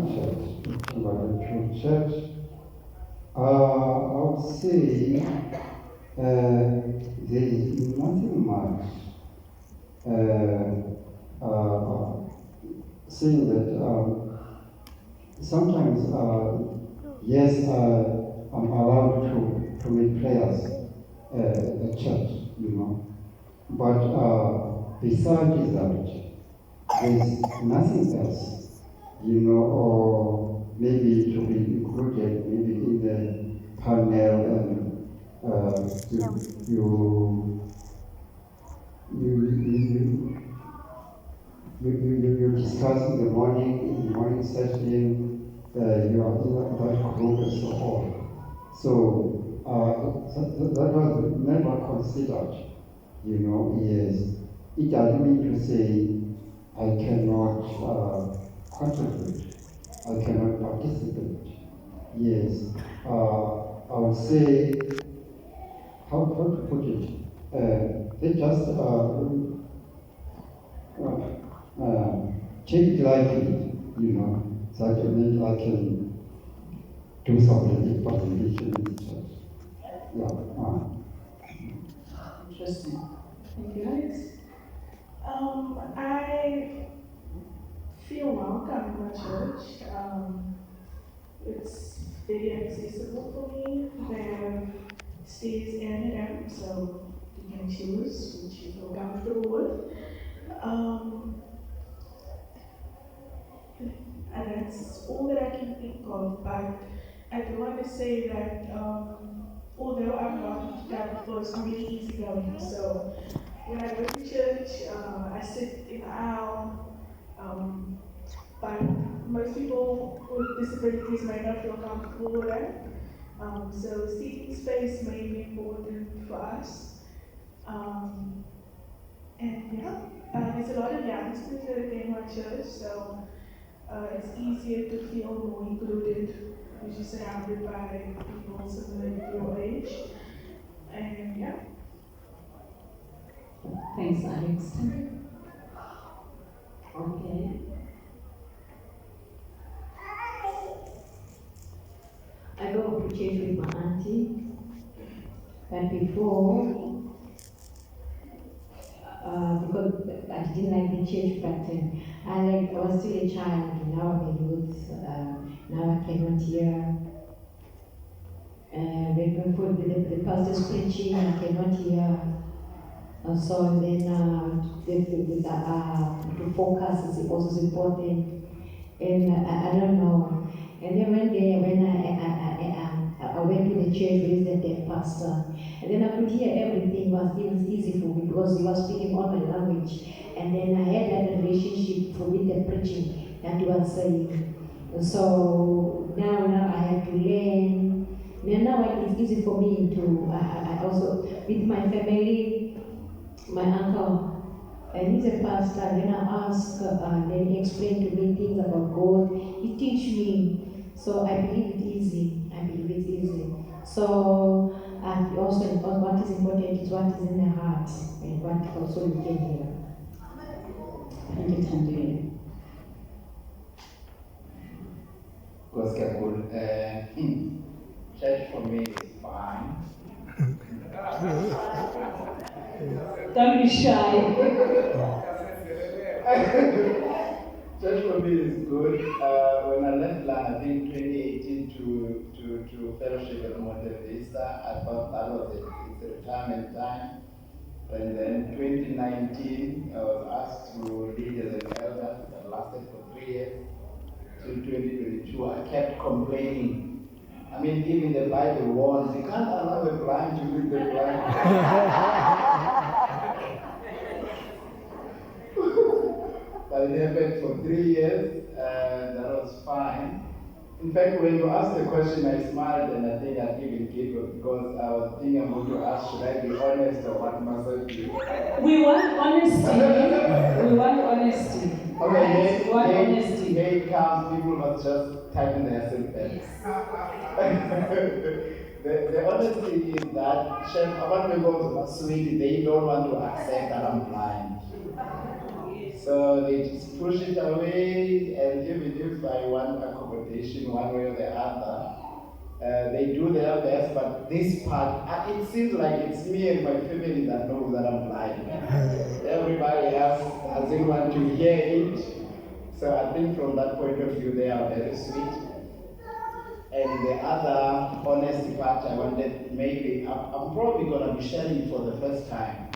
church, about a true church, I would say there is nothing much saying that sometimes, yes, I'm allowed to make prayers at church, but besides that, there's nothing else, or maybe to be included, maybe in the panel, and you discuss in the morning session, you are in that group and so on. So that was never considered, yes. It doesn't mean to say I cannot contribute, I cannot participate. Yes, I would say, how to put it? They just take it lightly, so I can do something in participation in the church. Interesting. Thank you, Alex. I feel welcome in my church. It's very accessible for me. They have stairs and a ramp, so you can choose which you feel comfortable with. And that's all that I can think of. But I do want to say that although I'm not that close, I'm really easygoing. So when I go to church, I sit in the aisle. But most people with disabilities may not feel comfortable with that. So seating space may be important for us. There's a lot of youngsters that attend my church, so it's easier to feel more included because you're surrounded by people similar to your age. And yeah. Thanks, Alex. Okay. I go to church with my auntie, but before, because I didn't like the church, but I was still a child. Now I'm a youth. Now I cannot hear. When the pastor's preaching, I cannot hear. So then to focus is also important. And I don't know. And then one day when I went to the church with the deaf pastor, and then I could hear everything. It was easy for me because he was speaking all my language. And then I had that relationship with the preaching that he was saying. So now I have to learn. Now it's easy for me to, I also, with my family, my uncle, and he's a pastor, then I ask, then he explained to me things about God. He teach me. So I believe it's easy. So also what is important is what is in the heart and what also you can hear. Thank you, Tandy. Church for me is fine. Don't be shy. Church for me is good. When I left land, I think 2018 to fellowship at Monte Vista, I thought that was it's a retirement time. And then 2019, I was asked to lead as an elder. That lasted for 3 years. Till 2022, I kept complaining. I mean, even the Bible warns, you can't allow the blind to lead the blind. But it happened for 3 years, and that was fine. In fact, when you asked the question, I smiled, and I think I even giggled because I was thinking about to ask, should I be honest or what must I do? We want honesty. We want honesty. Okay, we want honesty. Here it comes, people must just tighten their seatbelts. The honesty is that about people are sweet, they don't want to accept that I'm blind. So they just push it away, and even if I want a audition one way or the other. They do their best, but this part, it seems like it's me and my family that know that I'm blind. Everybody else doesn't want to hear it. So I think from that point of view, they are very sweet. And the other honesty part I wanted, maybe, I'm probably going to be sharing for the first time.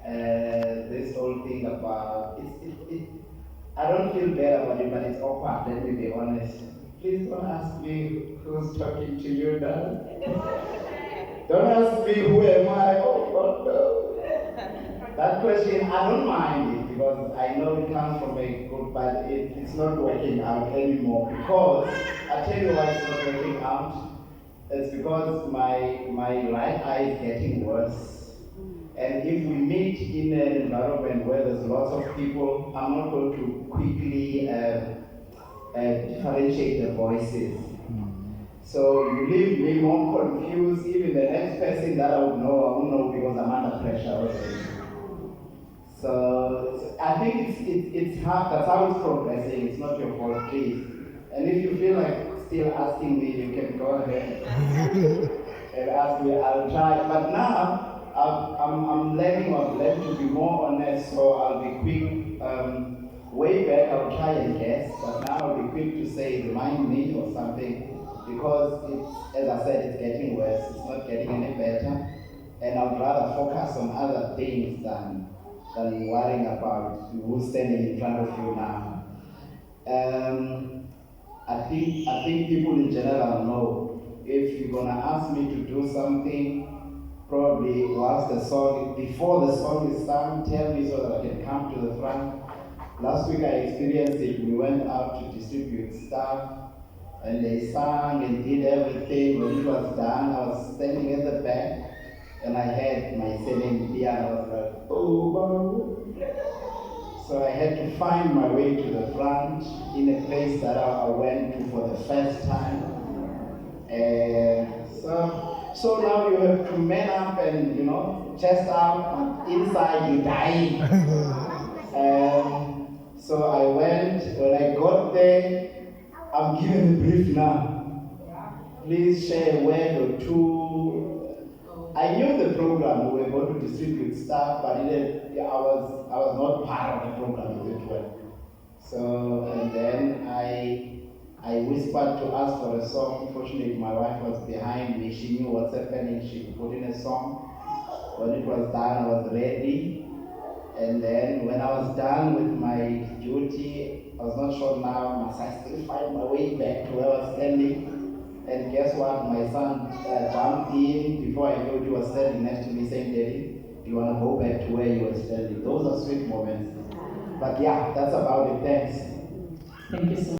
This whole thing about, I don't feel bad about it, but it's awkward, let me be honest. Please don't ask me who's talking to you now. Don't ask me who am I, oh God, no. That question, I don't mind it because I know it comes from a good, but it's not working out anymore because, I tell you why it's not working out. It's because my right eye is getting worse. And if we meet in an environment where there's lots of people, I'm not going to quickly differentiate the voices. So you leave me more confused. Even the next person that I would know, I won't know because I'm under pressure already. So I think it's hard. That's how it's progressing. It's not your fault, please. And if you feel like still asking me, you can go ahead and ask me. I'll try. But now I'm learning to be more honest. So I'll be quick. Way back, I'll try and guess, but now I'll be quick to say, remind me or something, because it's, as I said, it's getting worse. It's not getting any better, and I'd rather focus on other things than worrying about who's standing in front of you now. I think people in general know if you're gonna ask me to do something, probably before the song is sung, tell me so that I can come to the front. Last week I experienced it. We went out to distribute stuff and they sang and did everything. When it was done, I was standing at the back and I had my singing piano. I was like, oh, wow. So I had to find my way to the front in a place that I went to for the first time. And so now you have to man up and, chest out, inside you dying. So I went, when I got there, I'm given a brief now. Please share a word or two. I knew the program, we were going to distribute stuff, but I was not part of the program as it were. So, and then I whispered to ask for a song. Fortunately, my wife was behind me. She knew what's happening. She put in a song. When it was done, I was ready. And then when I was done with my duty, I was not sure now, must I still find my way back to where I was standing? And guess what? My son jumped in before I knew he was standing next to me saying, Daddy, do you want to go back to where you were standing? Those are sweet moments. But yeah, that's about it. Thanks. Thank you so much.